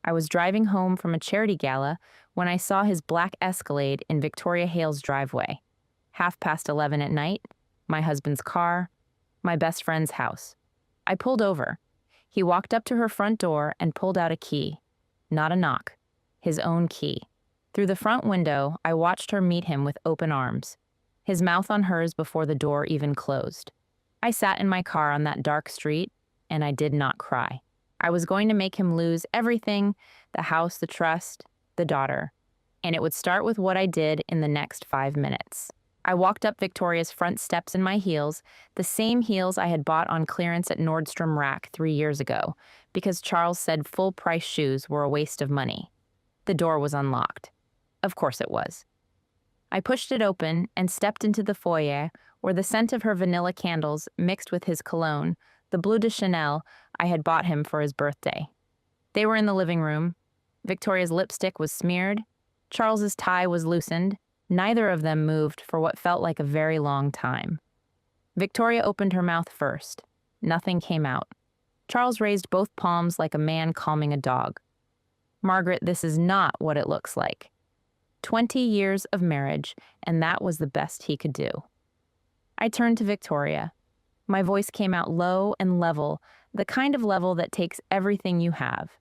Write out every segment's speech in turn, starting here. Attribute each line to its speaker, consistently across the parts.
Speaker 1: I was driving home from a charity gala when I saw his black Escalade in Victoria Hale's driveway. 11:30 at night, my husband's car, my best friend's house. I pulled over. He walked up to her front door and pulled out a key. Not a knock, his own key. Through the front window, I watched her meet him with open arms, his mouth on hers before the door even closed. I sat in my car on that dark street, and I did not cry. I was going to make him lose everything, the house, the trust, the daughter. And it would start with what I did in the next 5 minutes. I walked up Victoria's front steps in my heels, the same heels I had bought on clearance at Nordstrom Rack 3 years ago, because Charles said full-price shoes were a waste of money. The door was unlocked. Of course it was. I pushed it open and stepped into the foyer, where the scent of her vanilla candles mixed with his cologne, the Bleu de Chanel I had bought him for his birthday. They were in the living room. Victoria's lipstick was smeared. Charles's tie was loosened. Neither of them moved for what felt like a very long time. Victoria opened her mouth first. Nothing came out. Charles raised both palms like a man calming a dog. Margaret, this is not what it looks like. 20 years of marriage, and that was the best he could do. I turned to Victoria. My voice came out low and level, the kind of level that takes everything you have.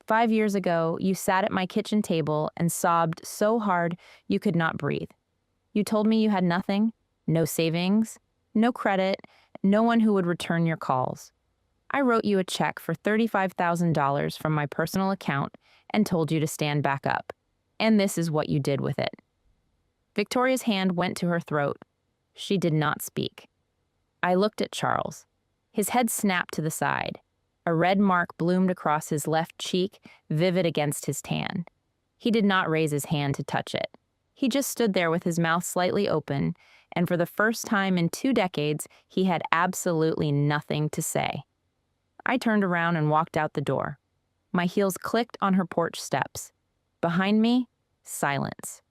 Speaker 1: 5 years ago, you sat at my kitchen table and sobbed so hard you could not breathe. You told me you had nothing, no savings, no credit, no one who would return your calls. I wrote you a check for $35,000 from my personal account and told you to stand back up. And this is what you did with it. Victoria's hand went to her throat. She did not speak. I looked at Charles. His head snapped to the side. A red mark bloomed across his left cheek, vivid against his tan. He did not raise his hand to touch it. He just stood there with his mouth slightly open, and for the first time in 2 decades, he had absolutely nothing to say. I turned around and walked out the door. My heels clicked on her porch steps. Behind me, silence.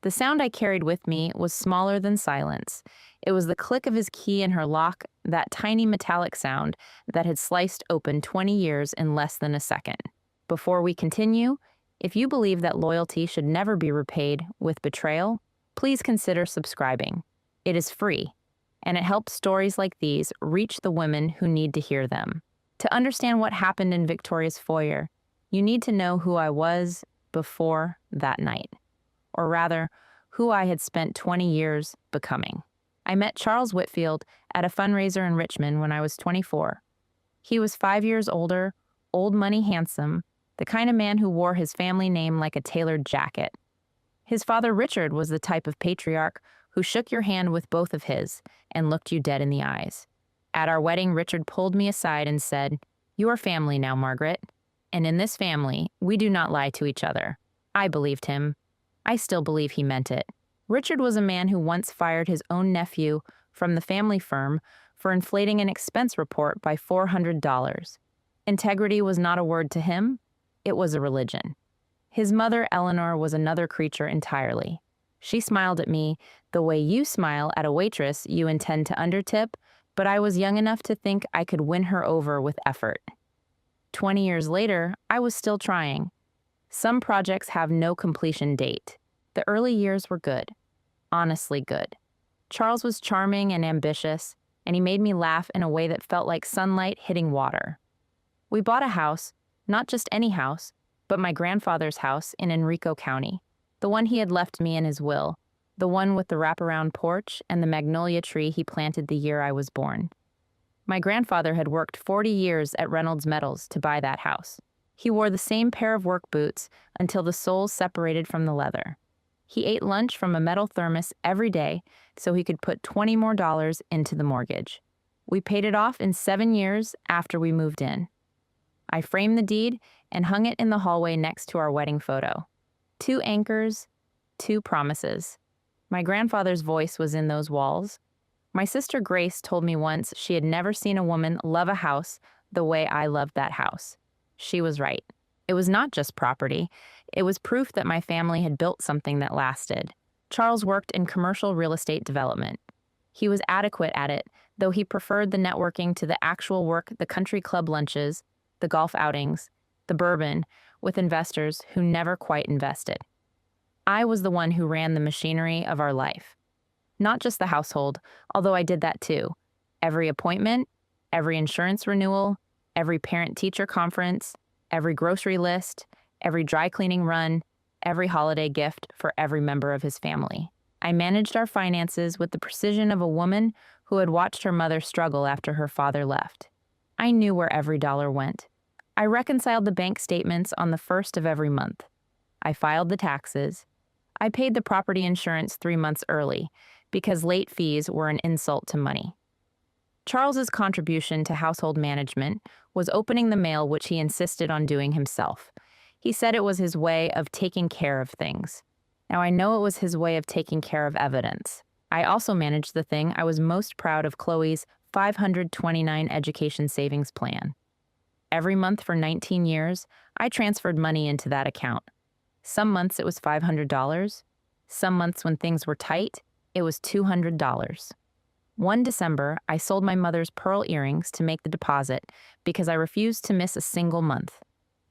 Speaker 1: The sound I carried with me was smaller than silence. It was the click of his key in her lock, that tiny metallic sound that had sliced open 20 years in less than a second. Before we continue, if you believe that loyalty should never be repaid with betrayal, please consider subscribing. It is free, and it helps stories like these reach the women who need to hear them. To understand what happened in Victoria's foyer, you need to know who I was before that night. Or rather, who I had spent 20 years becoming. I met Charles Whitfield at a fundraiser in Richmond when I was 24. He was 5 years older, old money handsome, the kind of man who wore his family name like a tailored jacket. His father Richard was the type of patriarch who shook your hand with both of his and looked you dead in the eyes. At our wedding, Richard pulled me aside and said, "You are family now, Margaret. And in this family, we do not lie to each other." I believed him. I still believe he meant it. Richard was a man who once fired his own nephew from the family firm for inflating an expense report by $400. Integrity was not a word to him, it was a religion. His mother, Eleanor, was another creature entirely. She smiled at me the way you smile at a waitress you intend to undertip, but I was young enough to think I could win her over with effort. 20 years later, I was still trying. Some projects have no completion date. The early years were good. Honestly good. Charles was charming and ambitious, and he made me laugh in a way that felt like sunlight hitting water. We bought a house, not just any house, but my grandfather's house in Henrico County, the one he had left me in his will, the one with the wraparound porch and the magnolia tree he planted the year I was born. My grandfather had worked 40 years at Reynolds Metals to buy that house. He wore the same pair of work boots until the soles separated from the leather. He ate lunch from a metal thermos every day so he could put $20 more into the mortgage. We paid it off in 7 years after we moved in. I framed the deed and hung it in the hallway next to our wedding photo. 2 anchors, 2 promises. My grandfather's voice was in those walls. My sister Grace told me once she had never seen a woman love a house the way I loved that house. She was right. It was not just property. It was proof that my family had built something that lasted. Charles worked in commercial real estate development. He was adequate at it, though he preferred the networking to the actual work, the country club lunches, the golf outings, the bourbon, with investors who never quite invested. I was the one who ran the machinery of our life. Not just the household, although I did that too. Every appointment, every insurance renewal, every parent-teacher conference, every grocery list, every dry cleaning run, every holiday gift for every member of his family. I managed our finances with the precision of a woman who had watched her mother struggle after her father left. I knew where every dollar went. I reconciled the bank statements on the first of every month. I filed the taxes. I paid the property insurance 3 months early because late fees were an insult to money. Charles's contribution to household management was opening the mail, which he insisted on doing himself. He said it was his way of taking care of things. Now, I know it was his way of taking care of evidence. I also managed the thing I was most proud of, Chloe's 529 education savings plan. Every month for 19 years, I transferred money into that account. Some months it was $500. Some months when things were tight, it was $200. One December, I sold my mother's pearl earrings to make the deposit because I refused to miss a single month.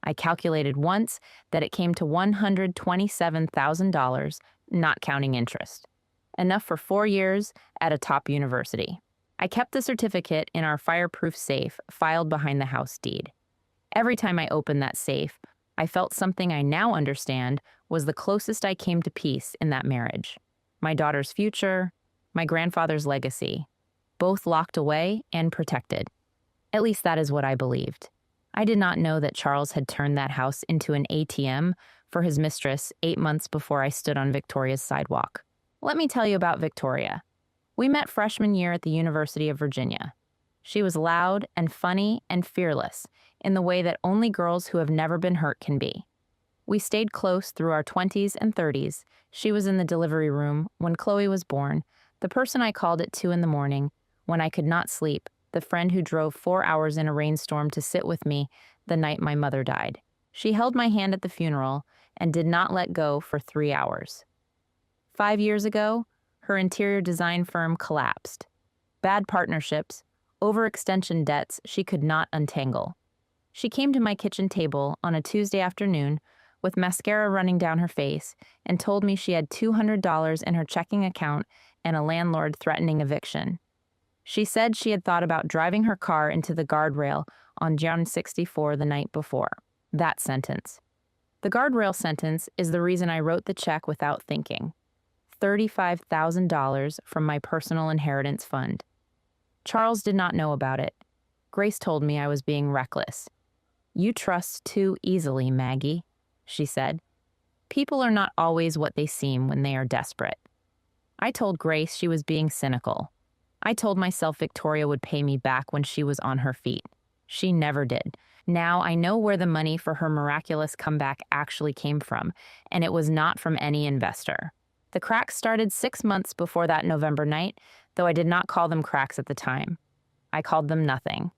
Speaker 1: I calculated once that it came to $127,000, not counting interest. Enough for 4 years at a top university. I kept the certificate in our fireproof safe filed behind the house deed. Every time I opened that safe, I felt something I now understand was the closest I came to peace in that marriage. My daughter's future, my grandfather's legacy, both locked away and protected. At least that is what I believed. I did not know that Charles had turned that house into an ATM for his mistress 8 months before I stood on Victoria's sidewalk. Let me tell you about Victoria. We met freshman year at the University of Virginia. She was loud and funny and fearless in the way that only girls who have never been hurt can be. We stayed close through our 20s and 30s. She was in the delivery room when Chloe was born, the person I called at 2 in the morning when I could not sleep, the friend who drove 4 hours in a rainstorm to sit with me the night my mother died. She held my hand at the funeral and did not let go for 3 hours. 5 years ago, her interior design firm collapsed. Bad partnerships, overextension debts she could not untangle. She came to my kitchen table on a Tuesday afternoon with mascara running down her face and told me she had $200 in her checking account and a landlord threatening eviction. She said she had thought about driving her car into the guardrail on John 64 the night before. That sentence. The guardrail sentence is the reason I wrote the check without thinking. $35,000 from my personal inheritance fund. Charles did not know about it. Grace told me I was being reckless. "You trust too easily, Maggie," she said. "People are not always what they seem when they are desperate." I told Grace she was being cynical. I told myself Victoria would pay me back when she was on her feet. She never did. Now I know where the money for her miraculous comeback actually came from, and it was not from any investor. The cracks started 6 months before that November night, though I did not call them cracks at the time. I called them nothing.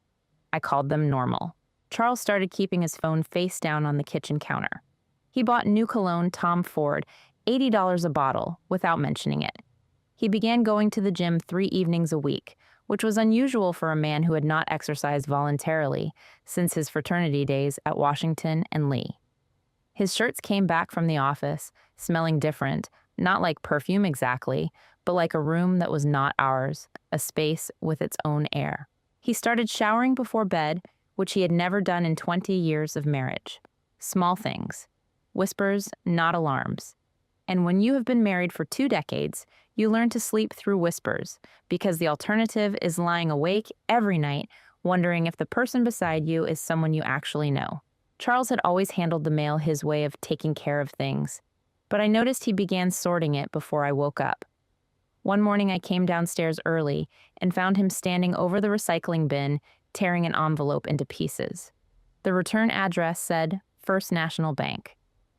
Speaker 1: I called them normal. Charles started keeping his phone face down on the kitchen counter. He bought new cologne Tom Ford, $80 a bottle, without mentioning it. He began going to the gym 3 evenings a week, which was unusual for a man who had not exercised voluntarily since his fraternity days at Washington and Lee. His shirts came back from the office, smelling different, not like perfume exactly, but like a room that was not ours, a space with its own air. He started showering before bed, which he had never done in 20 years of marriage. Small things. Whispers, not alarms. And when you have been married for 2 decades, you learn to sleep through whispers, because the alternative is lying awake every night, wondering if the person beside you is someone you actually know. Charles had always handled the mail his way of taking care of things, but I noticed he began sorting it before I woke up. One morning I came downstairs early and found him standing over the recycling bin, tearing an envelope into pieces. The return address said First National Bank.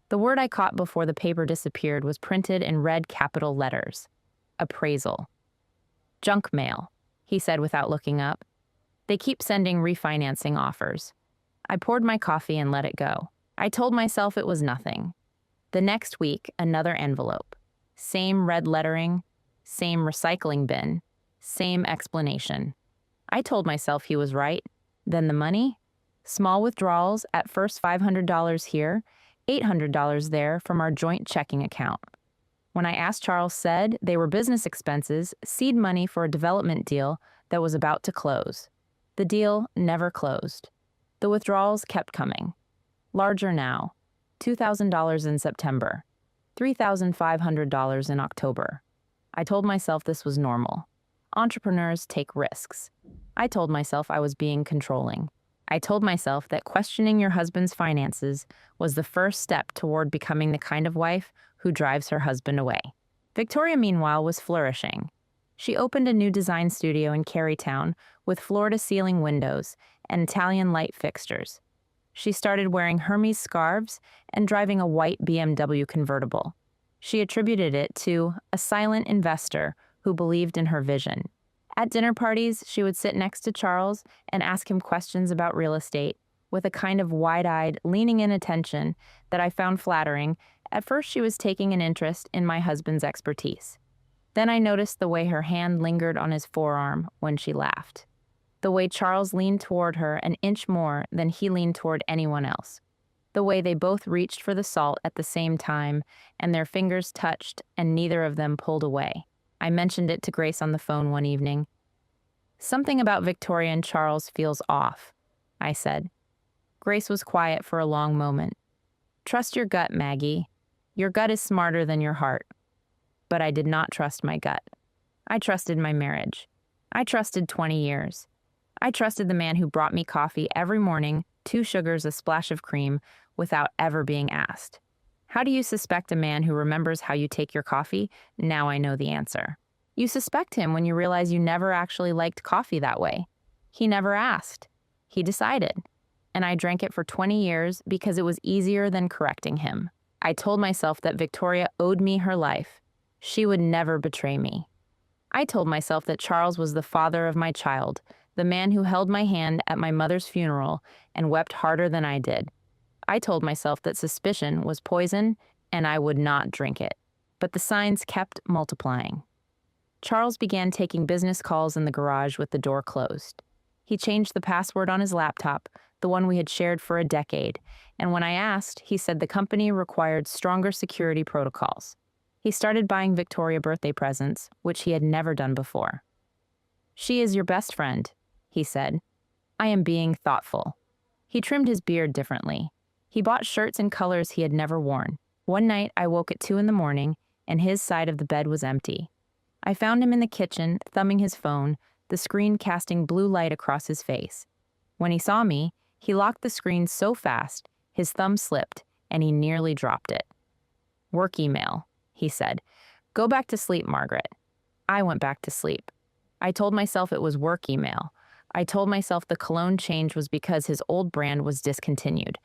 Speaker 1: The word I caught before the paper disappeared was printed in red capital letters. Appraisal. "Junk mail," he said without looking up. "They keep sending refinancing offers." I poured my coffee and let it go. I told myself it was nothing. The next week, another envelope. Same red lettering, same recycling bin, same explanation. I told myself he was right. Then the money? Small withdrawals, at first $500 here, $800 there from our joint checking account. When I asked, Charles said they were business expenses, seed money for a development deal that was about to close. The deal never closed. The withdrawals kept coming. Larger now, $2,000 in September, $3,500 in October. I told myself this was normal. Entrepreneurs take risks. I told myself I was being controlling. I told myself that questioning your husband's finances was the first step toward becoming the kind of wife who drives her husband away. Victoria, meanwhile, was flourishing. She opened a new design studio in Carytown with floor-to-ceiling windows and Italian light fixtures. She started wearing Hermes scarves and driving a white BMW convertible. She attributed it to a silent investor who believed in her vision. At dinner parties, she would sit next to Charles and ask him questions about real estate with a kind of wide-eyed, leaning-in attention that I found flattering. At first, she was taking an interest in my husband's expertise. Then I noticed the way her hand lingered on his forearm when she laughed. The way Charles leaned toward her an inch more than he leaned toward anyone else. The way they both reached for the salt at the same time and their fingers touched and neither of them pulled away. I mentioned it to Grace on the phone one evening. "Something about Victoria and Charles feels off," I said. Grace was quiet for a long moment. "Trust your gut, Maggie. Your gut is smarter than your heart." But I did not trust my gut. I trusted my marriage. I trusted 20 years. I trusted the man who brought me coffee every morning, 2 sugars, a splash of cream, without ever being asked. How do you suspect a man who remembers how you take your coffee? Now I know the answer. You suspect him when you realize you never actually liked coffee that way. He never asked. He decided. And I drank it for 20 years because it was easier than correcting him. I told myself that Victoria owed me her life. She would never betray me. I told myself that Charles was the father of my child, the man who held my hand at my mother's funeral and wept harder than I did. I told myself that suspicion was poison and I would not drink it. But the signs kept multiplying. Charles began taking business calls in the garage with the door closed. He changed the password on his laptop, the one we had shared for a decade, and when I asked, he said the company required stronger security protocols. He started buying Victoria birthday presents, which he had never done before. "She is your best friend," he said. "I am being thoughtful." He trimmed his beard differently. He bought shirts in colors he had never worn. One night, I woke at 2 a.m, and his side of the bed was empty. I found him in the kitchen, thumbing his phone, the screen casting blue light across his face. When he saw me, he locked the screen so fast, his thumb slipped, and he nearly dropped it. "Work email," he said. "Go back to sleep, Margaret." I went back to sleep. I told myself it was work email. I told myself the cologne change was because his old brand was discontinued.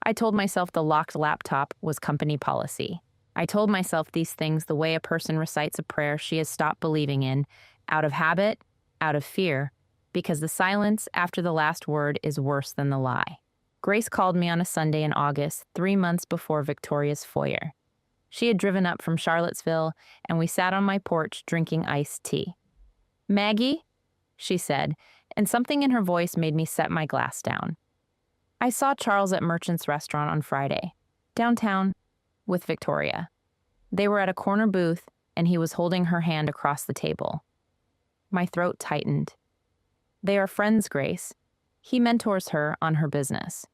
Speaker 1: I told myself the locked laptop was company policy. I told myself these things the way a person recites a prayer she has stopped believing in, out of habit, out of fear, because the silence after the last word is worse than the lie. Grace called me on a Sunday in August, 3 months before Victoria's foyer. She had driven up from Charlottesville, and we sat on my porch drinking iced tea. "Maggie," she said, and something in her voice made me set my glass down. "I saw Charles at Merchant's Restaurant on Friday, downtown, with Victoria. They were at a corner booth, and he was holding her hand across the table." My throat tightened. "They are friends, Grace. He mentors her on her business."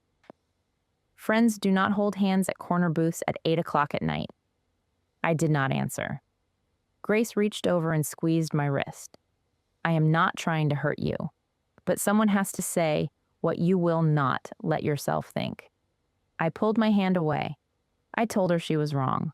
Speaker 1: Friends do not hold hands at corner booths at 8 o'clock at night. I did not answer. Grace reached over and squeezed my wrist. "I am not trying to hurt you, but someone has to say what you will not let yourself think." I pulled my hand away. I told her she was wrong.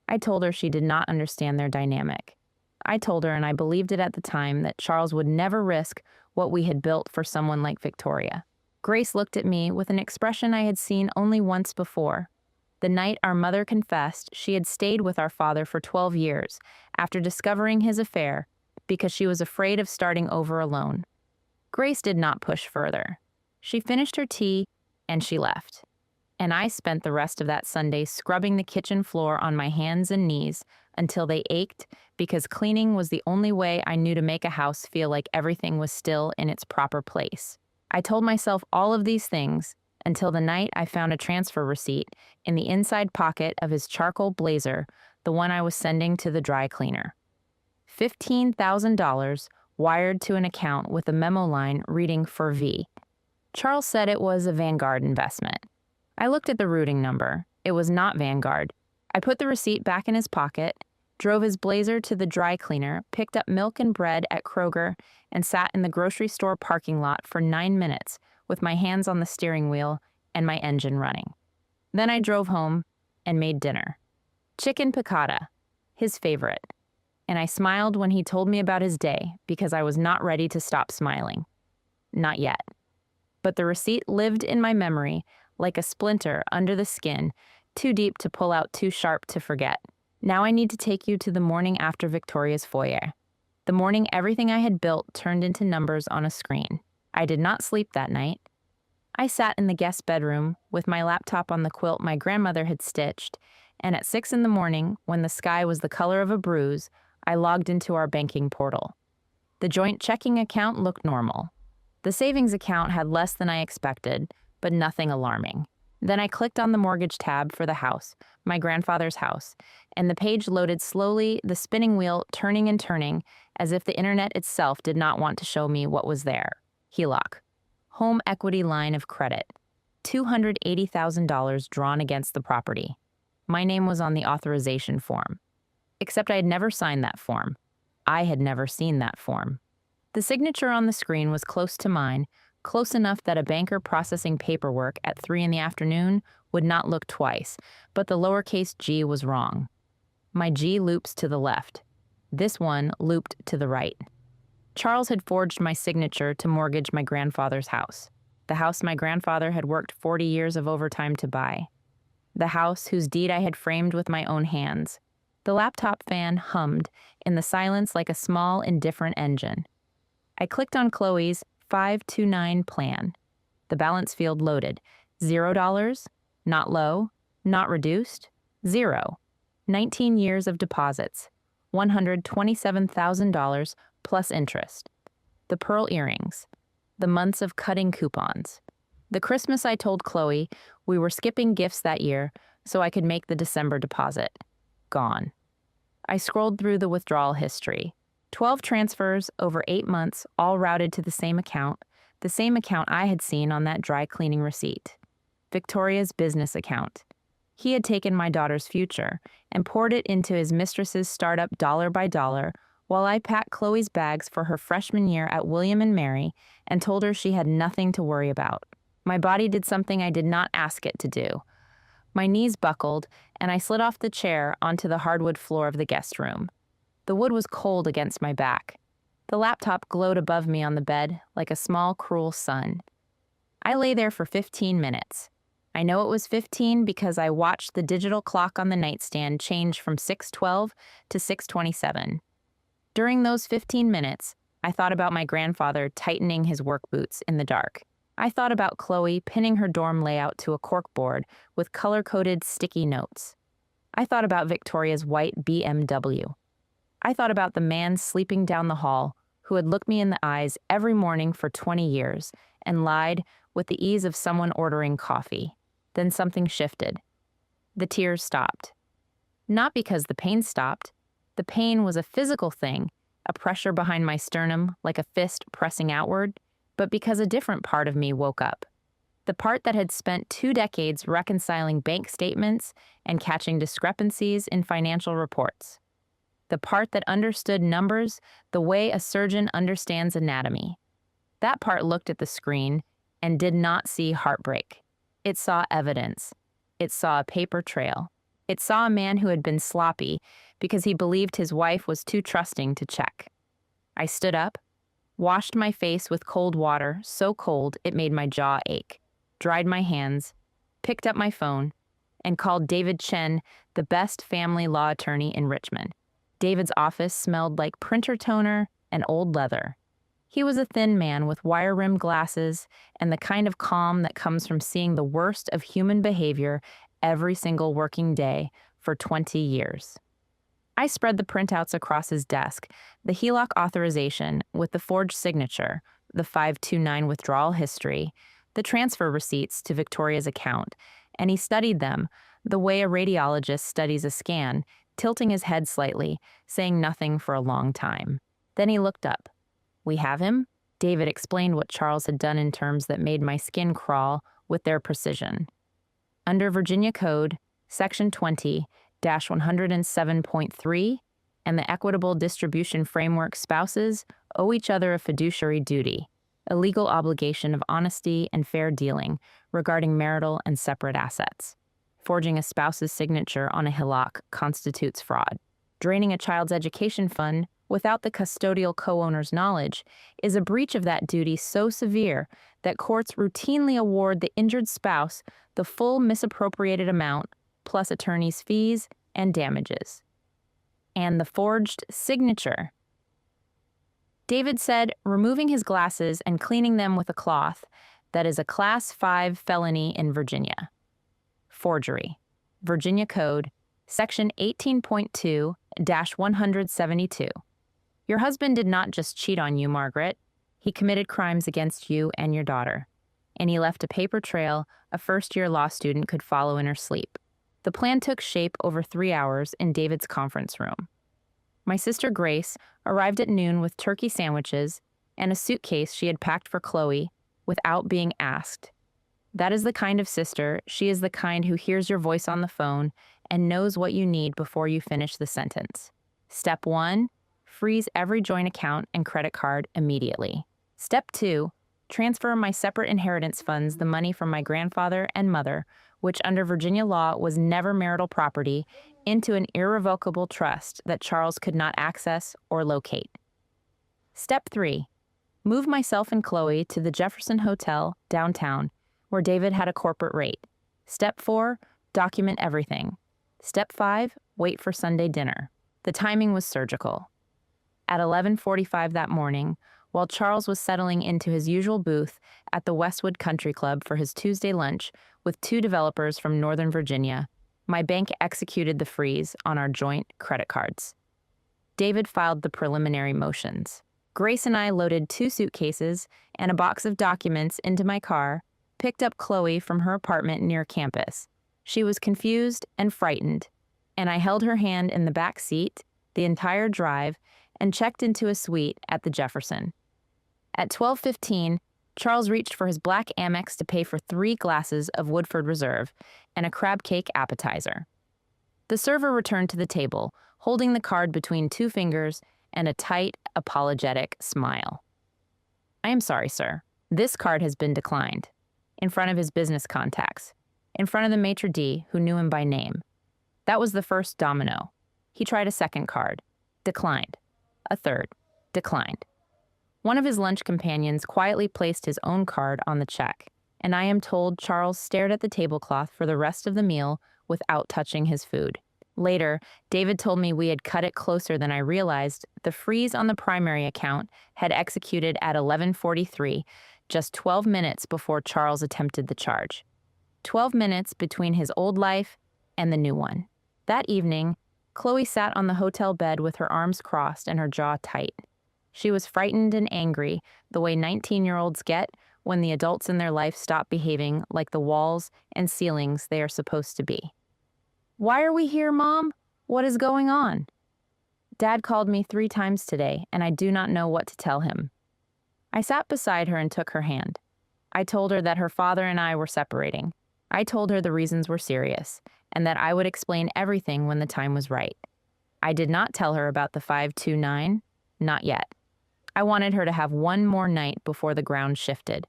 Speaker 1: I told her she did not understand their dynamic. I told her, and I believed it at the time, that Charles would never risk what we had built for someone like Victoria. Grace looked at me with an expression I had seen only once before. The night our mother confessed she had stayed with our father for 12 years after discovering his affair because she was afraid of starting over alone. Grace did not push further. She finished her tea and she left. And I spent the rest of that Sunday scrubbing the kitchen floor on my hands and knees until they ached because cleaning was the only way I knew to make a house feel like everything was still in its proper place. I told myself all of these things until the night I found a transfer receipt in the inside pocket of his charcoal blazer, the one I was sending to the dry cleaner. $15,000 wired to an account with a memo line reading for V. Charles said it was a Vanguard investment. I looked at the routing number. It was not Vanguard. I put the receipt back in his pocket, drove his blazer to the dry cleaner, picked up milk and bread at Kroger, and sat in the grocery store parking lot for 9 minutes with my hands on the steering wheel and my engine running. Then I drove home and made dinner. Chicken piccata, his favorite. And I smiled when he told me about his day because I was not ready to stop smiling. Not yet. But the receipt lived in my memory like a splinter under the skin, too deep to pull out, too sharp to forget. Now I need to take you to the morning after Victoria's foyer. The morning everything I had built turned into numbers on a screen. I did not sleep that night. I sat in the guest bedroom with my laptop on the quilt my grandmother had stitched, and at 6 a.m, when the sky was the color of a bruise, I logged into our banking portal. The joint checking account looked normal. The savings account had less than I expected, but nothing alarming. Then I clicked on the mortgage tab for the house, my grandfather's house, and the page loaded slowly, the spinning wheel turning and turning, as if the internet itself did not want to show me what was there. HELOC, home equity line of credit, $280,000 drawn against the property. My name was on the authorization form. Except I had never signed that form. I had never seen that form. The signature on the screen was close to mine, close enough that a banker processing paperwork at 3 p.m. would not look twice, but the lowercase g was wrong. My G loops to the left. This one looped to the right. Charles had forged my signature to mortgage my grandfather's house, the house my grandfather had worked 40 years of overtime to buy, the house whose deed I had framed with my own hands. The laptop fan hummed in the silence like a small, indifferent engine. I clicked on Chloe's 529 plan. The balance field loaded. $0, not low, not reduced, 0. 19 years of deposits, $127,000 plus interest. The pearl earrings, the months of cutting coupons. The Christmas I told Chloe we were skipping gifts that year so I could make the December deposit. Gone. I scrolled through the withdrawal history. 12 transfers over 8 months, all routed to the same account I had seen on that dry cleaning receipt. Victoria's business account. He had taken my daughter's future and poured it into his mistress's startup dollar by dollar while I packed Chloe's bags for her freshman year at William and Mary and told her she had nothing to worry about. My body did something I did not ask it to do. My knees buckled, and I slid off the chair onto the hardwood floor of the guest room. The wood was cold against my back. The laptop glowed above me on the bed like a small, cruel sun. I lay there for 15 minutes. I know it was 15 because I watched the digital clock on the nightstand change from 6:12 to 6:27. During those 15 minutes, I thought about my grandfather tightening his work boots in the dark. I thought about Chloe pinning her dorm layout to a corkboard with color-coded sticky notes. I thought about Victoria's white BMW. I thought about the man sleeping down the hall who had looked me in the eyes every morning for 20 years and lied with the ease of someone ordering coffee. Then something shifted. The tears stopped. Not because the pain stopped. The pain was a physical thing, a pressure behind my sternum like a fist pressing outward, but because a different part of me woke up. The part that had spent 2 decades reconciling bank statements and catching discrepancies in financial reports. The part that understood numbers the way a surgeon understands anatomy. That part looked at the screen and did not see heartbreak. It saw evidence. It saw a paper trail. It saw a man who had been sloppy because he believed his wife was too trusting to check. I stood up, washed my face with cold water, so cold it made my jaw ache, dried my hands, picked up my phone, and called David Chen, the best family law attorney in Richmond. David's office smelled like printer toner and old leather. He was a thin man with wire-rimmed glasses and the kind of calm that comes from seeing the worst of human behavior every single working day for 20 years. I spread the printouts across his desk, the HELOC authorization with the forged signature, the 529 withdrawal history, the transfer receipts to Victoria's account, and he studied them the way a radiologist studies a scan, tilting his head slightly, saying nothing for a long time. Then he looked up. "We have him?" David explained what Charles had done in terms that made my skin crawl with their precision. Under Virginia Code, Section 20-107.3, and the Equitable Distribution Framework, spouses owe each other a fiduciary duty, a legal obligation of honesty and fair dealing regarding marital and separate assets. Forging a spouse's signature on a HELOC constitutes fraud. Draining a child's education fund without the custodial co-owner's knowledge is a breach of that duty so severe that courts routinely award the injured spouse the full misappropriated amount, plus attorney's fees and damages. And the forged signature. David said removing his glasses and cleaning them with a cloth, that is a Class 5 felony in Virginia. Forgery. Virginia Code, Section 18.2-172. Your husband did not just cheat on you, Margaret. He committed crimes against you and your daughter. And he left a paper trail a first-year law student could follow in her sleep. The plan took shape over 3 hours in David's conference room. My sister Grace arrived at noon with turkey sandwiches and a suitcase she had packed for Chloe without being asked. That is the kind of sister. She is the kind who hears your voice on the phone and knows what you need before you finish the sentence. Step 1, freeze every joint account and credit card immediately. Step 2, transfer my separate inheritance funds, the money from my grandfather and mother, which under Virginia law was never marital property, into an irrevocable trust that Charles could not access or locate. Step 3, move myself and Chloe to the Jefferson Hotel downtown, where David had a corporate rate. Step 4, document everything. Step 5, wait for Sunday dinner. The timing was surgical. At 11:45 that morning, while Charles was settling into his usual booth at the Westwood Country Club for his Tuesday lunch with 2 developers from Northern Virginia, my bank executed the freeze on our joint credit cards. David filed the preliminary motions. Grace and I loaded 2 suitcases and a box of documents into my car, picked up Chloe from her apartment near campus. She was confused and frightened, and I held her hand in the back seat the entire drive and checked into a suite at the Jefferson. At 12:15, Charles reached for his black Amex to pay for 3 glasses of Woodford Reserve and a crab cake appetizer. The server returned to the table, holding the card between 2 fingers and a tight, apologetic smile. "I am sorry, sir. This card has been declined." In front of his business contacts, in front of the maitre d' who knew him by name. That was the first domino. He tried a second card. Declined. A third. Declined. One of his lunch companions quietly placed his own card on the check, and I am told Charles stared at the tablecloth for the rest of the meal without touching his food. Later, David told me we had cut it closer than I realized. The freeze on the primary account had executed at 11:43, just 12 minutes before Charles attempted the charge. 12 minutes between his old life and the new one. That evening, Chloe sat on the hotel bed with her arms crossed and her jaw tight. She was frightened and angry, the way 19-year-olds get when the adults in their life stop behaving like the walls and ceilings they are supposed to be. "Why are we here, Mom? What is going on?" "Dad called me 3 times today, and I do not know what to tell him." I sat beside her and took her hand. I told her that her father and I were separating. I told her the reasons were serious, and that I would explain everything when the time was right. I did not tell her about the 529, not yet. I wanted her to have one more night before the ground shifted.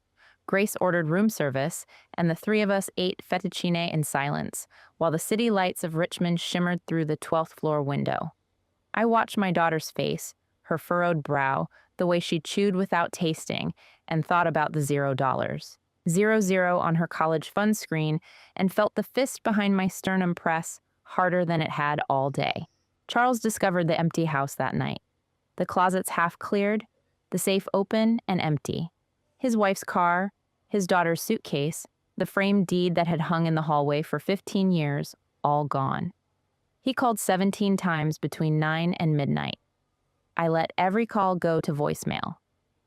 Speaker 1: Grace ordered room service, and the 3 of us ate fettuccine in silence, while the city lights of Richmond shimmered through the 12th floor window. I watched my daughter's face, her furrowed brow, the way she chewed without tasting, and thought about the $0. 0 on her college fund screen, and felt the fist behind my sternum press harder than it had all day. Charles discovered the empty house that night. The closets half cleared, the safe open and empty. His wife's car, his daughter's suitcase, the framed deed that had hung in the hallway for 15 years, all gone. He called 17 times between 9 and midnight. I let every call go to voicemail.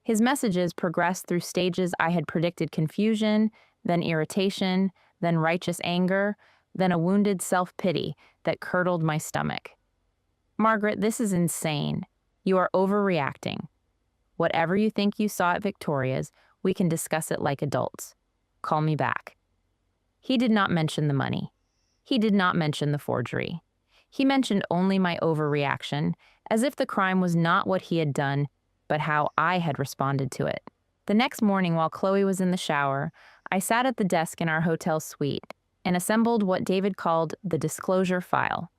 Speaker 1: His messages progressed through stages I had predicted: confusion, then irritation, then righteous anger, then a wounded self-pity that curdled my stomach. Margaret, this is insane. You are overreacting. Whatever you think you saw at Victoria's, we can discuss it like adults. Call me back. He did not mention the money. He did not mention the forgery. He mentioned only my overreaction, as if the crime was not what he had done, but how I had responded to it. The next morning, while Chloe was in the shower, I sat at the desk in our hotel suite and assembled what David called the disclosure file.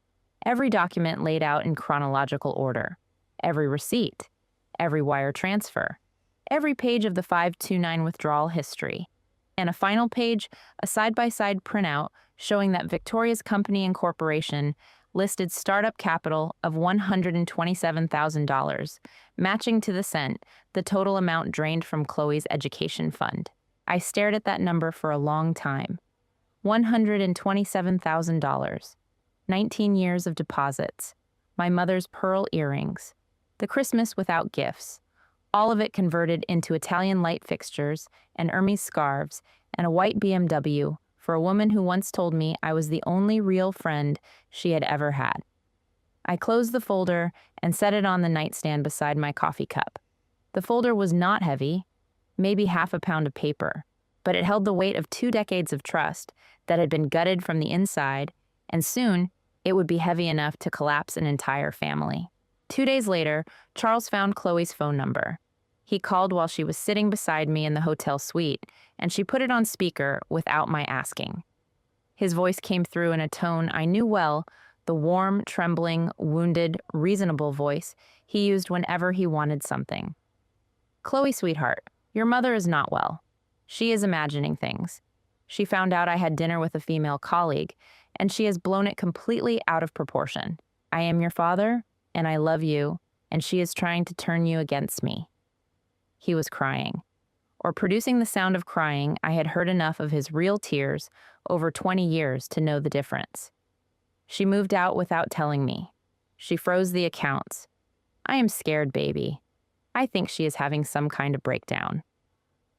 Speaker 1: Every document laid out in chronological order. Every receipt. Every wire transfer. Every page of the 529 withdrawal history. And a final page, a side-by-side printout showing that Victoria's Company Incorporation listed startup capital of $127,000, matching to the cent the total amount drained from Chloe's education fund. I stared at that number for a long time. $127,000. 19 years of deposits. My mother's pearl earrings. The Christmas without gifts. All of it converted into Italian light fixtures and Hermes scarves and a white BMW for a woman who once told me I was the only real friend she had ever had. I closed the folder and set it on the nightstand beside my coffee cup. The folder was not heavy, maybe half a pound of paper, but it held the weight of 2 decades of trust that had been gutted from the inside, and soon it would be heavy enough to collapse an entire family. 2 days later, Charles found Chloe's phone number. He called while she was sitting beside me in the hotel suite, and she put it on speaker without my asking. His voice came through in a tone I knew well, the warm, trembling, wounded, reasonable voice he used whenever he wanted something. Chloe, sweetheart, your mother is not well. She is imagining things. She found out I had dinner with a female colleague, and she has blown it completely out of proportion. I am your father, and I love you, and she is trying to turn you against me. He was crying, or producing the sound of crying. I had heard enough of his real tears over 20 years to know the difference. She moved out without telling me. She froze the accounts. I am scared, baby. I think she is having some kind of breakdown.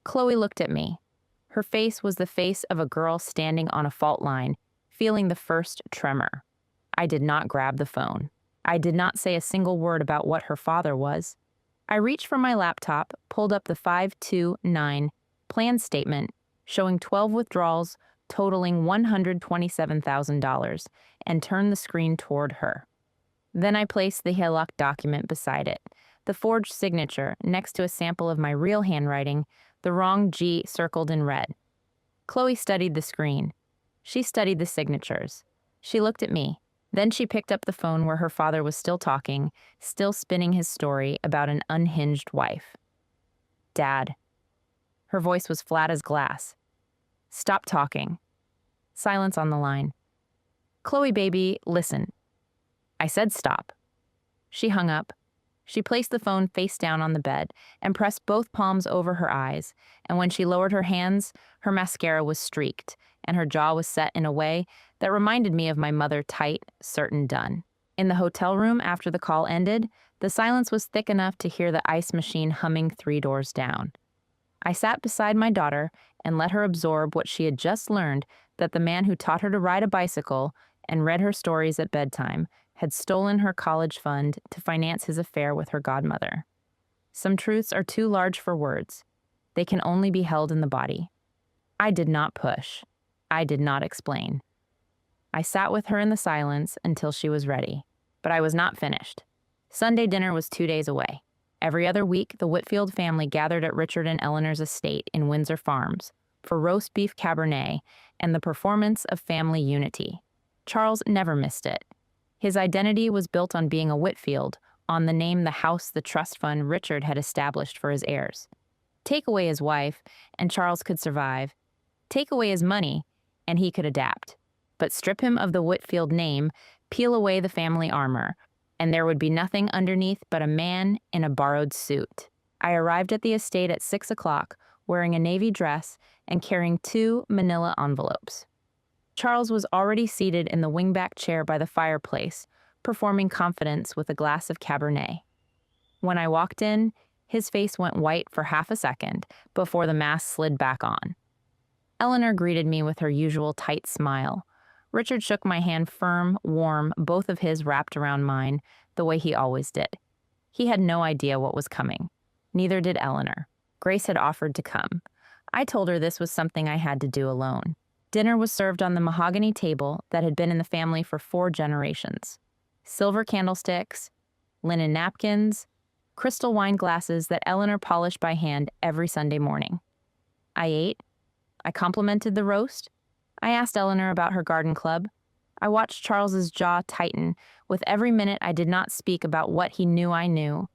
Speaker 1: Chloe looked at me. Her face was the face of a girl standing on a fault line, feeling the first tremor. I did not grab the phone. I did not say a single word about what her father was. I reached for my laptop, pulled up the 529 plan statement, showing 12 withdrawals totaling $127,000, and turned the screen toward her. Then I placed the HELOC document beside it, the forged signature next to a sample of my real handwriting, the wrong G circled in red. Chloe studied the screen. She studied the signatures. She looked at me. Then she picked up the phone where her father was still talking, still spinning his story about an unhinged wife. Dad. Her voice was flat as glass. Stop talking. Silence on the line. Chloe, baby, listen. I said stop. She hung up. She placed the phone face down on the bed and pressed both palms over her eyes, and when she lowered her hands, her mascara was streaked, and her jaw was set in a way that reminded me of my mother, tight, certain, done. In the hotel room after the call ended, the silence was thick enough to hear the ice machine humming 3 doors down. I sat beside my daughter and let her absorb what she had just learned, that the man who taught her to ride a bicycle and read her stories at bedtime had stolen her college fund to finance his affair with her godmother. Some truths are too large for words. They can only be held in the body. I did not push. I did not explain. I sat with her in the silence until she was ready, but I was not finished. Sunday dinner was 2 days away. Every other week, the Whitfield family gathered at Richard and Eleanor's estate in Windsor Farms for roast beef Cabernet and the performance of family unity. Charles never missed it. His identity was built on being a Whitfield, on the name the house the trust fund Richard had established for his heirs. Take away his wife, and Charles could survive. Take away his money, and he could adapt. But strip him of the Whitfield name, peel away the family armor, and there would be nothing underneath but a man in a borrowed suit. I arrived at the estate at 6 o'clock, wearing a navy dress and carrying 2 manila envelopes. Charles was already seated in the wingback chair by the fireplace, performing confidence with a glass of Cabernet. When I walked in, His face went white for half a second before the mask slid back on. Eleanor greeted me with her usual tight smile. Richard shook my hand firm, warm, both of his wrapped around mine, the way he always did. He had no idea what was coming. Neither did Eleanor. Grace had offered to come. I told her this was something I had to do alone. Dinner was served on the mahogany table that had been in the family for 4 generations. Silver candlesticks, linen napkins, crystal wine glasses that Eleanor polished by hand every Sunday morning. I ate. I complimented the roast. I asked Eleanor about her garden club. I watched Charles's jaw tighten with every minute I did not speak about what he knew I knew.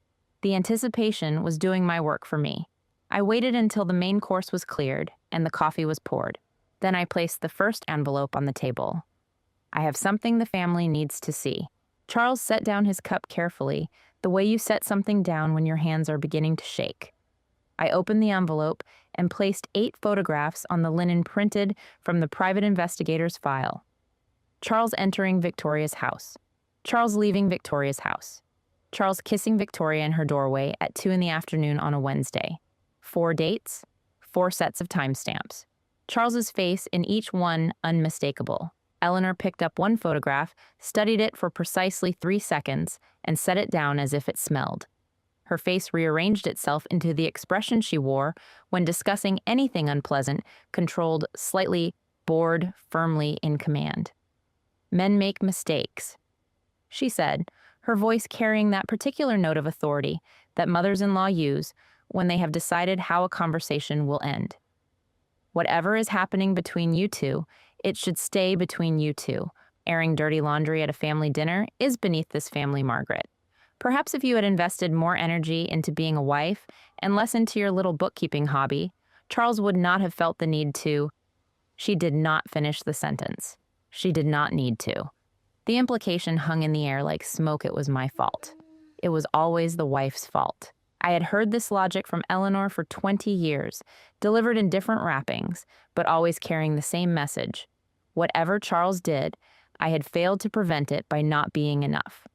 Speaker 1: The anticipation was doing my work for me. I waited until the main course was cleared and the coffee was poured. Then I placed the first envelope on the table. I have something the family needs to see. Charles set down his cup carefully, the way you set something down when your hands are beginning to shake. I opened the envelope and placed 8 photographs on the linen printed from the private investigator's file. Charles entering Victoria's house. Charles leaving Victoria's house. Charles kissing Victoria in her doorway at 2 in the afternoon on a Wednesday. 4 dates, 4 sets of timestamps. Charles's face in each one unmistakable. Eleanor picked up one photograph, studied it for precisely 3 seconds, and set it down as if it smelled. Her face rearranged itself into the expression she wore when discussing anything unpleasant, controlled, slightly bored, firmly in command. Men make mistakes, she said, her voice carrying that particular note of authority that mothers-in-law use when they have decided how a conversation will end. Whatever is happening between you two, it should stay between you two. Airing dirty laundry at a family dinner is beneath this family, Margaret. Perhaps if you had invested more energy into being a wife and less into your little bookkeeping hobby, Charles would not have felt the need to. She did not finish the sentence. She did not need to. The implication hung in the air like smoke. It was my fault. It was always the wife's fault. I had heard this logic from Eleanor for 20 years, delivered in different wrappings, but always carrying the same message. Whatever Charles did, I had failed to prevent it by not being enough.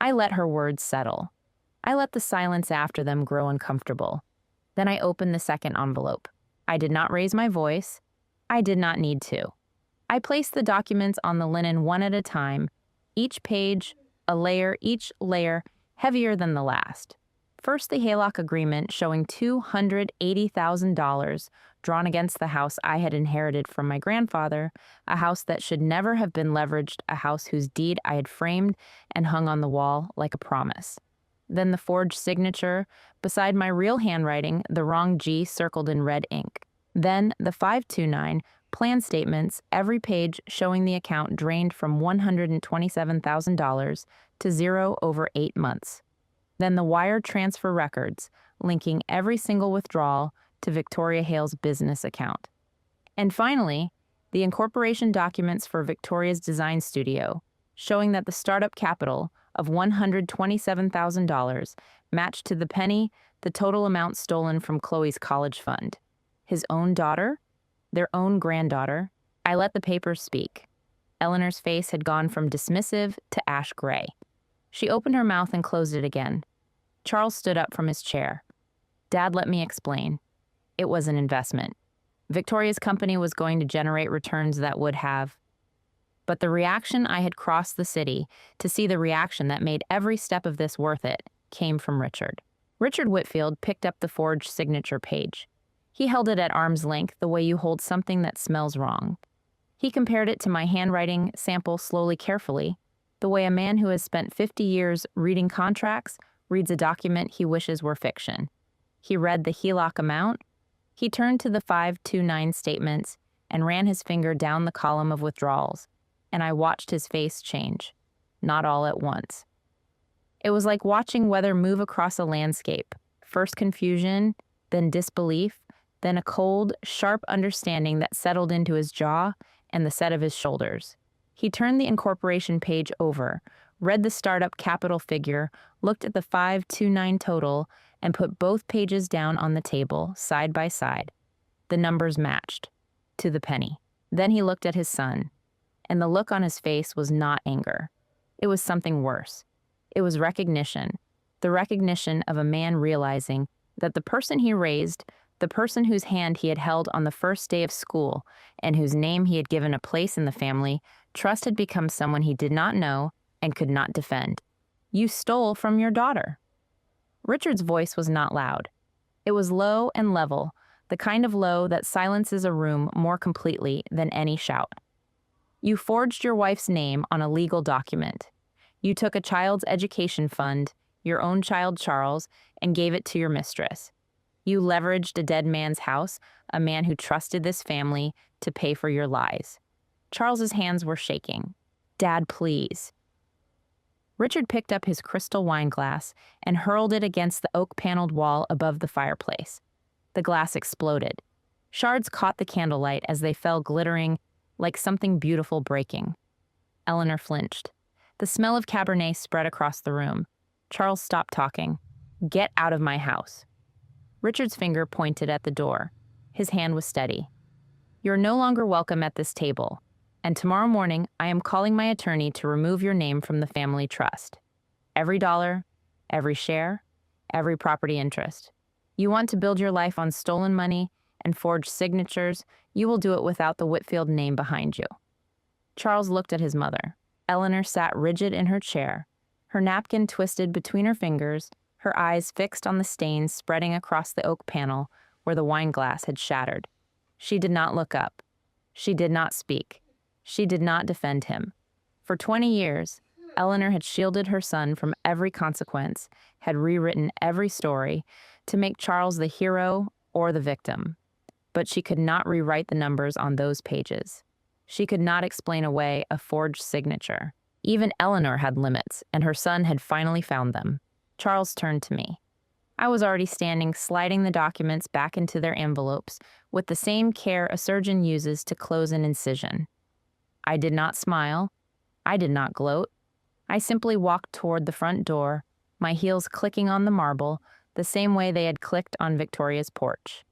Speaker 1: I let her words settle. I let the silence after them grow uncomfortable. Then I opened the second envelope. I did not raise my voice. I did not need to. I placed the documents on the linen one at a time, each page, each layer heavier than the last. First, the Haylock agreement showing $280,000 drawn against the house I had inherited from my grandfather, a house that should never have been leveraged, a house whose deed I had framed and hung on the wall like a promise. Then the forged signature, beside my real handwriting, the wrong G circled in red ink. Then the 529 plan statements, every page showing the account drained from $127,000 to zero over 8 months. Then the wire transfer records, linking every single withdrawal to Victoria Hale's business account. And finally, the incorporation documents for Victoria's design studio, showing that the startup capital of $127,000 matched to the penny the total amount stolen from Chloe's college fund. His own daughter? Their own granddaughter? I let the papers speak. Eleanor's face had gone from dismissive to ash gray. She opened her mouth and closed it again. Charles stood up from his chair. Dad, let me explain. It was an investment. Victoria's company was going to generate returns that would have. But the reaction I had crossed the city to see the reaction that made every step of this worth it came from Richard. Richard Whitfield picked up the forged signature page. He held it at arm's length the way you hold something that smells wrong. He compared it to my handwriting sample slowly, carefully, the way a man who has spent 50 years reading contracts reads a document he wishes were fiction. He read the HELOC amount. He turned to the 529 statements and ran his finger down the column of withdrawals, and I watched his face change, not all at once. It was like watching weather move across a landscape, first confusion, then disbelief, then a cold, sharp understanding that settled into his jaw and the set of his shoulders. He turned the incorporation page over, read the startup capital figure, looked at the 529 total, and put both pages down on the table, side by side. The numbers matched, to the penny. Then he looked at his son, and the look on his face was not anger. It was something worse. It was recognition, the recognition of a man realizing that the person he raised, the person whose hand he had held on the first day of school, and whose name he had given a place in the family, trust had become someone he did not know and could not defend. You stole from your daughter. Richard's voice was not loud. It was low and level, the kind of low that silences a room more completely than any shout. You forged your wife's name on a legal document. You took a child's education fund, your own child Charles, and gave it to your mistress. You leveraged a dead man's house, a man who trusted this family, to pay for your lies. Charles's hands were shaking. Dad, please. Richard picked up his crystal wine glass and hurled it against the oak-paneled wall above the fireplace. The glass exploded. Shards caught the candlelight as they fell glittering like something beautiful breaking. Eleanor flinched. The smell of Cabernet spread across the room. Charles stopped talking. Get out of my house. Richard's finger pointed at the door. His hand was steady. You're no longer welcome at this table, and tomorrow morning I am calling my attorney to remove your name from the family trust. Every dollar, every share, every property interest. You want to build your life on stolen money and forge signatures, you will do it without the Whitfield name behind you. Charles looked at his mother. Eleanor sat rigid in her chair, her napkin twisted between her fingers, her eyes fixed on the stains spreading across the oak panel where the wine glass had shattered. She did not look up. She did not speak. She did not defend him. For 20 years, Eleanor had shielded her son from every consequence, had rewritten every story to make Charles the hero or the victim. But she could not rewrite the numbers on those pages. She could not explain away a forged signature. Even Eleanor had limits, and her son had finally found them. Charles turned to me. I was already standing, sliding the documents back into their envelopes with the same care a surgeon uses to close an incision. I did not smile. I did not gloat. I simply walked toward the front door, my heels clicking on the marble, the same way they had clicked on Victoria's porch.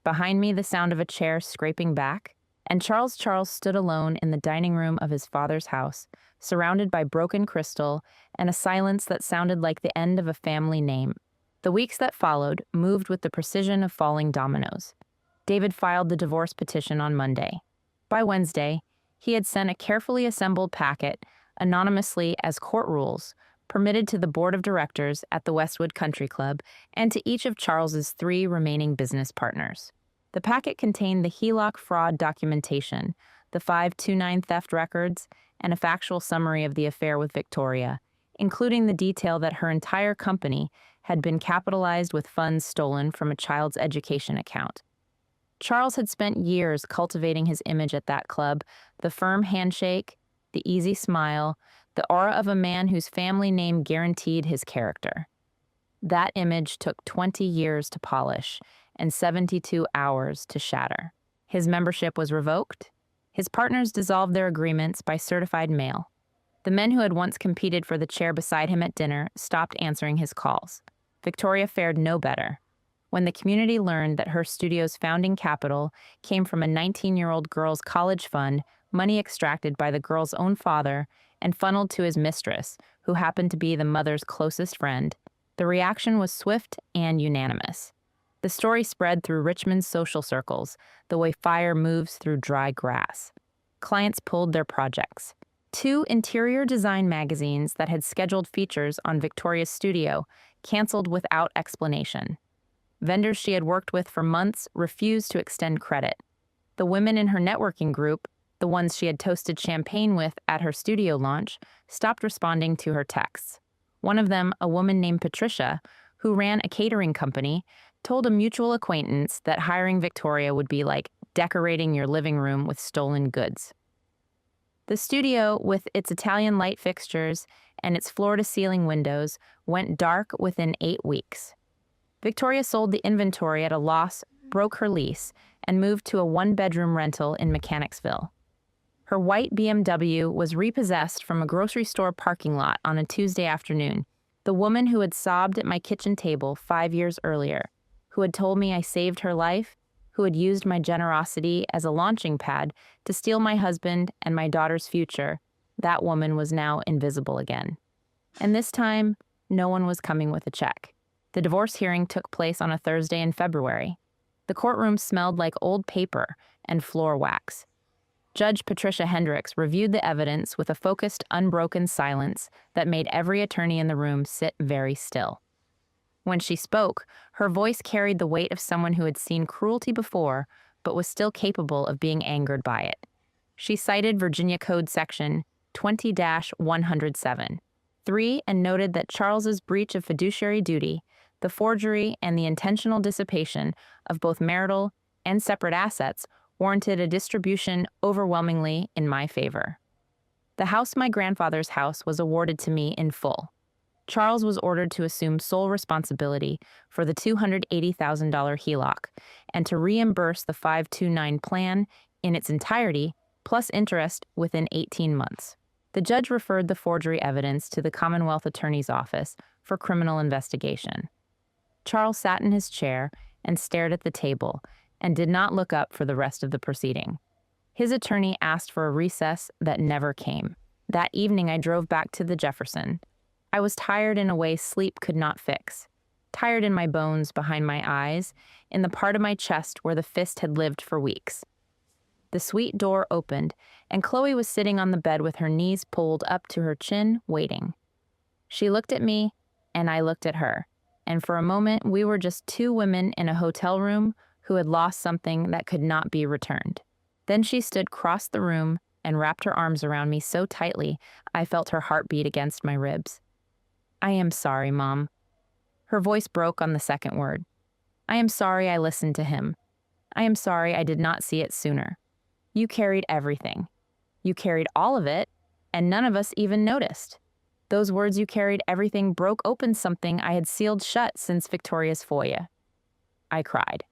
Speaker 1: Behind me, the sound of a chair scraping back, and Charles stood alone in the dining room of his father's house, surrounded by broken crystal and a silence that sounded like the end of a family name. The weeks that followed moved with the precision of falling dominoes. David filed the divorce petition on Monday. By Wednesday, he had sent a carefully assembled packet, anonymously as court rules, permitted to the board of directors at the Westwood Country Club and to each of Charles's 3 remaining business partners. The packet contained the HELOC fraud documentation, the 529 theft records, and a factual summary of the affair with Victoria, including the detail that her entire company had been capitalized with funds stolen from a child's education account. Charles had spent years cultivating his image at that club, the firm handshake, the easy smile, the aura of a man whose family name guaranteed his character. That image took 20 years to polish and 72 hours to shatter. His membership was revoked. His partners dissolved their agreements by certified mail. The men who had once competed for the chair beside him at dinner stopped answering his calls. Victoria fared no better. When the community learned that her studio's founding capital came from a 19-year-old girl's college fund, money extracted by the girl's own father and funneled to his mistress, who happened to be the mother's closest friend, the reaction was swift and unanimous. The story spread through Richmond's social circles, the way fire moves through dry grass. Clients pulled their projects. 2 interior design magazines that had scheduled features on Victoria's studio canceled without explanation. Vendors she had worked with for months refused to extend credit. The women in her networking group, the ones she had toasted champagne with at her studio launch, stopped responding to her texts. One of them, a woman named Patricia, who ran a catering company, told a mutual acquaintance that hiring Victoria would be like decorating your living room with stolen goods. The studio, with its Italian light fixtures and its floor-to-ceiling windows, went dark within 8 weeks. Victoria sold the inventory at a loss, broke her lease, and moved to a 1-bedroom rental in Mechanicsville. Her white BMW was repossessed from a grocery store parking lot on a Tuesday afternoon. The woman who had sobbed at my kitchen table 5 years earlier, who had told me I saved her life, who had used my generosity as a launching pad to steal my husband and my daughter's future, that woman was now invisible again. And this time, no one was coming with a check. The divorce hearing took place on a Thursday in February. The courtroom smelled like old paper and floor wax. Judge Patricia Hendricks reviewed the evidence with a focused, unbroken silence that made every attorney in the room sit very still. When she spoke, her voice carried the weight of someone who had seen cruelty before, but was still capable of being angered by it. She cited Virginia Code Section 20-107(3) and noted that Charles's breach of fiduciary duty, the forgery, and the intentional dissipation of both marital and separate assets warranted a distribution overwhelmingly in my favor. The house, my grandfather's house, was awarded to me in full. Charles was ordered to assume sole responsibility for the $280,000 HELOC and to reimburse the 529 plan in its entirety, plus interest, within 18 months. The judge referred the forgery evidence to the Commonwealth Attorney's Office for criminal investigation. Charles sat in his chair and stared at the table and did not look up for the rest of the proceeding. His attorney asked for a recess that never came. That evening, I drove back to the Jefferson. I was tired in a way sleep could not fix. Tired in my bones, behind my eyes, in the part of my chest where the fist had lived for weeks. The suite door opened, and Chloe was sitting on the bed with her knees pulled up to her chin, waiting. She looked at me, and I looked at her, and for a moment we were just two women in a hotel room who had lost something that could not be returned. Then she stood across the room and wrapped her arms around me so tightly I felt her heart beat against my ribs. "I am sorry, Mom." Her voice broke on the second word. "I am sorry I listened to him. I am sorry I did not see it sooner. You carried everything. You carried all of it, and none of us even noticed. Those words, you carried everything, broke open something I had sealed shut since Victoria's foyer." I cried.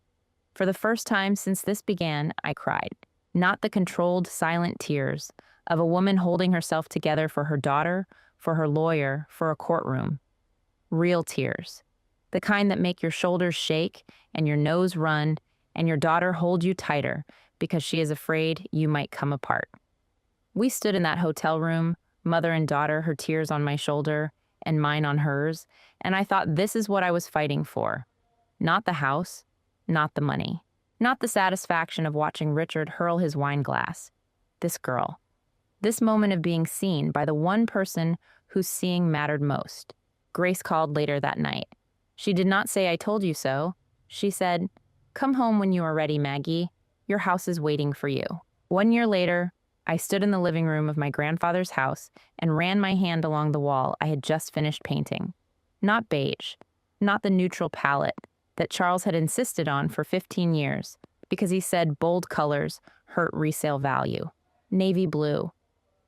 Speaker 1: For the first time since this began, I cried. Not the controlled, silent tears of a woman holding herself together for her daughter, for her lawyer, for a courtroom. Real tears. The kind that make your shoulders shake and your nose run and your daughter hold you tighter because she is afraid you might come apart. We stood in that hotel room, mother and daughter, her tears on my shoulder and mine on hers, and I thought this is what I was fighting for. Not the house, not the money, not the satisfaction of watching Richard hurl his wine glass. This girl. This moment of being seen by the one person whose seeing mattered most. Grace called later that night. She did not say, "I told you so." She said, "Come home when you are ready, Maggie. Your house is waiting for you." 1 year later, I stood in the living room of my grandfather's house and ran my hand along the wall I had just finished painting. Not beige, not the neutral palette that Charles had insisted on for 15 years, because he said bold colors hurt resale value. Navy blue.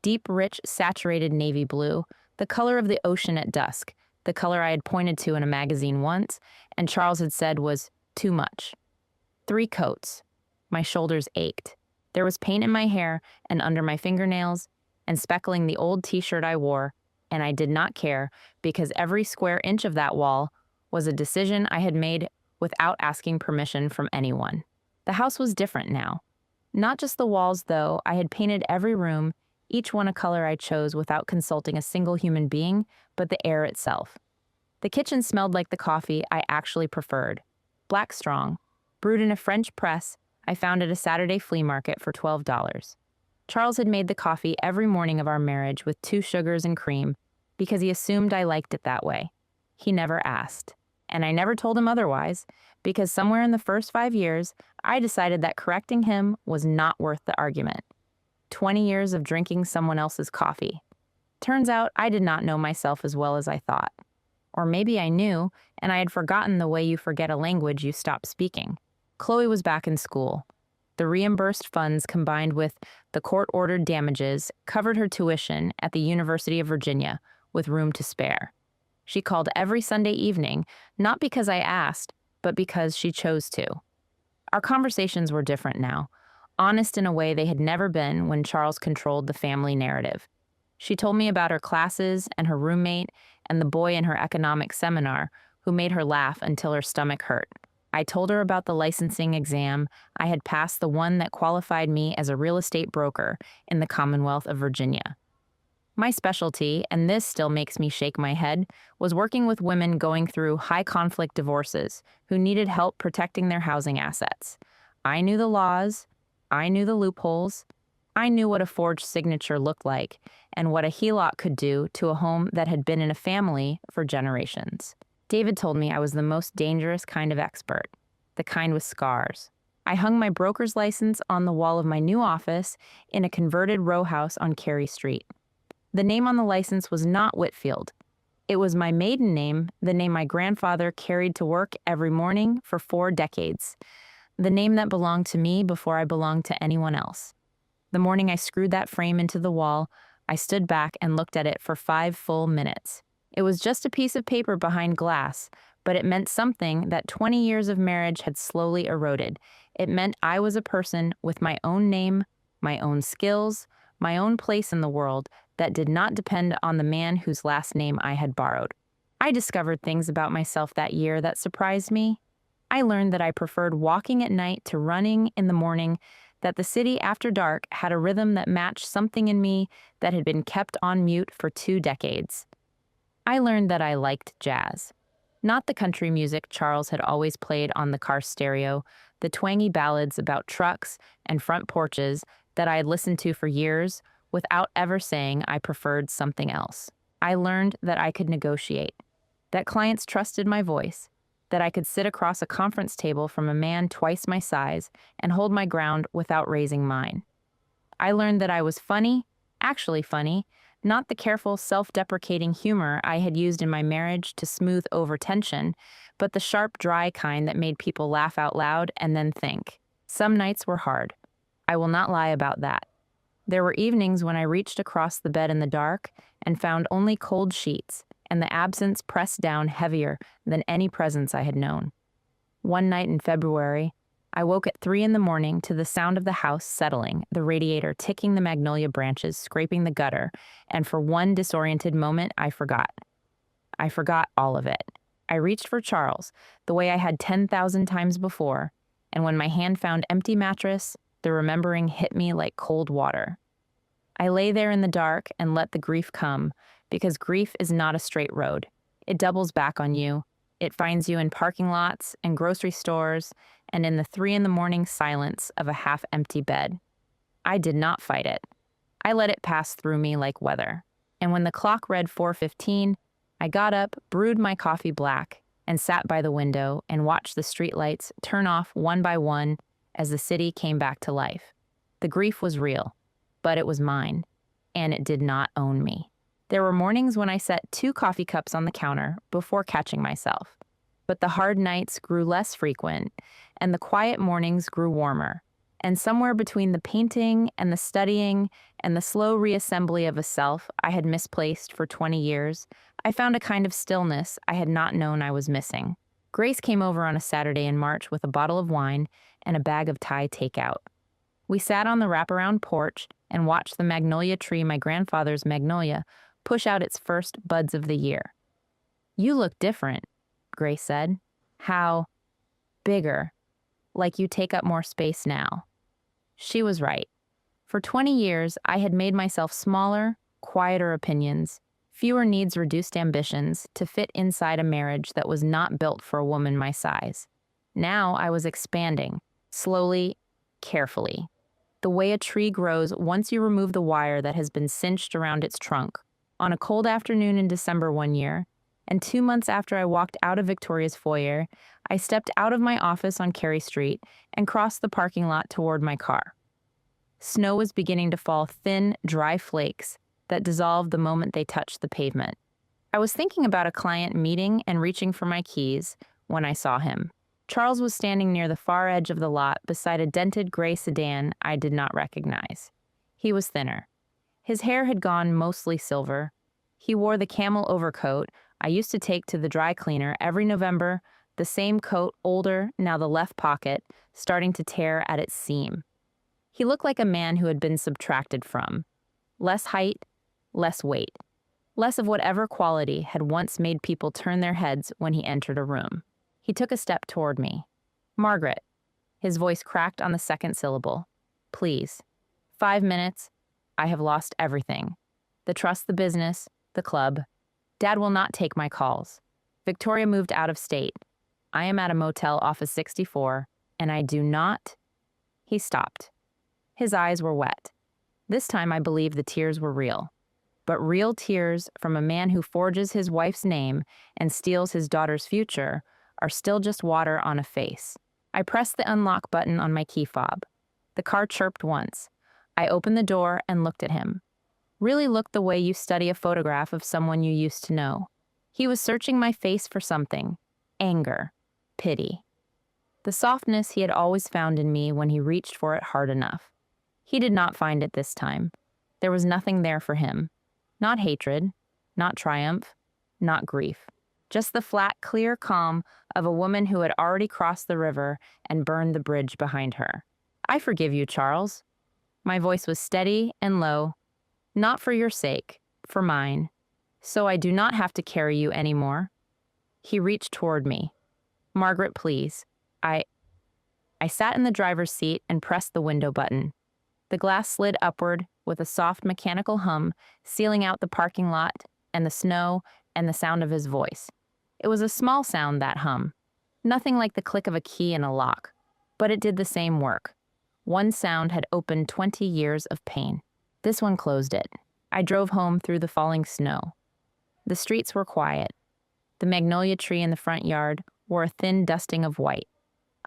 Speaker 1: Deep, rich, saturated navy blue, the color of the ocean at dusk, the color I had pointed to in a magazine once, and Charles had said was too much. 3 coats. My shoulders ached. There was paint in my hair and under my fingernails, and speckling the old t-shirt I wore, and I did not care because every square inch of that wall was a decision I had made without asking permission from anyone. The house was different now. Not just the walls, though. I had painted every room, each one a color I chose without consulting a single human being, but the air itself. The kitchen smelled like the coffee I actually preferred. Black strong, brewed in a French press I found at a Saturday flea market for $12. Charles had made the coffee every morning of our marriage with 2 sugars and cream because he assumed I liked it that way. He never asked. And I never told him otherwise, because somewhere in the first 5 years, I decided that correcting him was not worth the argument. 20 years of drinking someone else's coffee. Turns out I did not know myself as well as I thought. Or maybe I knew, and I had forgotten the way you forget a language you stop speaking. Chloe was back in school. The reimbursed funds combined with the court-ordered damages covered her tuition at the University of Virginia with room to spare. She called every Sunday evening, not because I asked, but because she chose to. Our conversations were different now, honest in a way they had never been when Charles controlled the family narrative. She told me about her classes and her roommate and the boy in her economics seminar who made her laugh until her stomach hurt. I told her about the licensing exam I had passed, the one that qualified me as a real estate broker in the Commonwealth of Virginia. My specialty, and this still makes me shake my head, was working with women going through high conflict divorces who needed help protecting their housing assets. I knew the laws, I knew the loopholes, I knew what a forged signature looked like and what a HELOC could do to a home that had been in a family for generations. David told me I was the most dangerous kind of expert, the kind with scars. I hung my broker's license on the wall of my new office in a converted row house on Cary Street. The name on the license was not Whitfield. It was my maiden name, the name my grandfather carried to work every morning for 4 decades, the name that belonged to me before I belonged to anyone else. The morning I screwed that frame into the wall, I stood back and looked at it for 5 full minutes. It was just a piece of paper behind glass, but it meant something that 20 years of marriage had slowly eroded. It meant I was a person with my own name, my own skills, my own place in the world that did not depend on the man whose last name I had borrowed. I discovered things about myself that year that surprised me. I learned that I preferred walking at night to running in the morning, that the city after dark had a rhythm that matched something in me that had been kept on mute for 2 decades. I learned that I liked jazz. Not the country music Charles had always played on the car stereo, the twangy ballads about trucks and front porches that I had listened to for years without ever saying I preferred something else. I learned that I could negotiate, that clients trusted my voice, that I could sit across a conference table from a man twice my size and hold my ground without raising mine. I learned that I was funny, actually funny, not the careful, self-deprecating humor I had used in my marriage to smooth over tension, but the sharp, dry kind that made people laugh out loud and then think. Some nights were hard. I will not lie about that. There were evenings when I reached across the bed in the dark and found only cold sheets, and the absence pressed down heavier than any presence I had known. One night in February, I woke at 3 in the morning to the sound of the house settling, the radiator ticking the magnolia branches, scraping the gutter, and for one disoriented moment, I forgot. I forgot all of it. I reached for Charles, the way I had 10,000 times before, and when my hand found empty mattress, the remembering hit me like cold water. I lay there in the dark and let the grief come, because grief is not a straight road. It doubles back on you. It finds you in parking lots and grocery stores and in the 3 in the morning silence of a half-empty bed. I did not fight it. I let it pass through me like weather. And when the clock read 4:15, I got up, brewed my coffee black, and sat by the window and watched the streetlights turn off one by one as the city came back to life. The grief was real, but it was mine, and it did not own me. There were mornings when I set 2 coffee cups on the counter before catching myself. But the hard nights grew less frequent, and the quiet mornings grew warmer. And somewhere between the painting and the studying and the slow reassembly of a self I had misplaced for 20 years, I found a kind of stillness I had not known I was missing. Grace came over on a Saturday in March with a bottle of wine and a bag of Thai takeout. We sat on the wraparound porch and watched the magnolia tree, my grandfather's magnolia, push out its first buds of the year. "You look different," Grace said. "How?" "Bigger. Like you take up more space now." She was right. For 20 years, I had made myself smaller, quieter opinions, fewer needs, reduced ambitions to fit inside a marriage that was not built for a woman my size. Now I was expanding, slowly, carefully. The way a tree grows once you remove the wire that has been cinched around its trunk. On a cold afternoon in December one year, and 2 months after I walked out of Victoria's foyer, I stepped out of my office on Cary Street and crossed the parking lot toward my car. Snow was beginning to fall, thin, dry flakes that dissolved the moment they touched the pavement. I was thinking about a client meeting and reaching for my keys when I saw him. Charles was standing near the far edge of the lot beside a dented gray sedan I did not recognize. He was thinner. His hair had gone mostly silver. He wore the camel overcoat I used to take to the dry cleaner every November, the same coat, older, now the left pocket, starting to tear at its seam. He looked like a man who had been subtracted from. Less height, less weight, less of whatever quality had once made people turn their heads when he entered a room. He took a step toward me. "Margaret." His voice cracked on the second syllable. "Please. 5 minutes. I have lost everything." The trust, the business, the club. Dad will not take my calls. Victoria moved out of state. I am at a motel off of 64, and I do not. He stopped. His eyes were wet. This time I believe the tears were real. But real tears from a man who forges his wife's name and steals his daughter's future are still just water on a face. I pressed the unlock button on my key fob. The car chirped once. I opened the door and looked at him. Really looked the way you study a photograph of someone you used to know. He was searching my face for something. Anger. Pity. The softness he had always found in me when he reached for it hard enough. He did not find it this time. There was nothing there for him. Not hatred, not triumph, not grief. Just the flat, clear calm of a woman who had already crossed the river and burned the bridge behind her. I forgive you, Charles. My voice was steady and low. Not for your sake, for mine. So I do not have to carry you anymore. He reached toward me. Margaret, please. I sat in the driver's seat and pressed the window button. The glass slid upward with a soft mechanical hum, sealing out the parking lot and the snow and the sound of his voice. It was a small sound, that hum. Nothing like the click of a key in a lock, but it did the same work. One sound had opened 20 years of pain. This one closed it. I drove home through the falling snow. The streets were quiet. The magnolia tree in the front yard wore a thin dusting of white.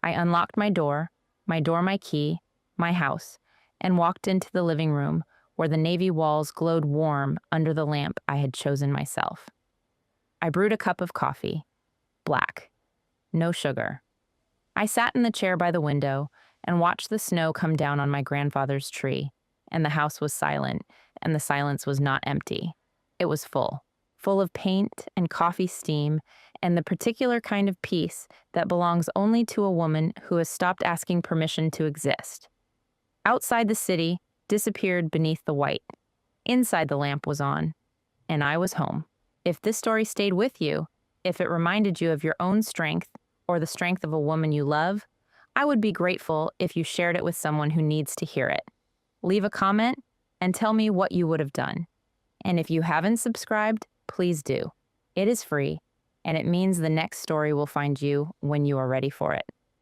Speaker 1: I unlocked my door, my key, my house, and walked into the living room where the navy walls glowed warm under the lamp I had chosen myself. I brewed a cup of coffee. Black. No sugar. I sat in the chair by the window and watched the snow come down on my grandfather's tree, and the house was silent, and the silence was not empty. It was full of paint and coffee steam and the particular kind of peace that belongs only to a woman who has stopped asking permission to exist. Outside the city disappeared beneath the white. Inside the lamp was on, and I was home. If this story stayed with you, if it reminded you of your own strength or the strength of a woman you love, I would be grateful if you shared it with someone who needs to hear it. Leave a comment and tell me what you would have done. And if you haven't subscribed, please do. It is free, and it means the next story will find you when you are ready for it.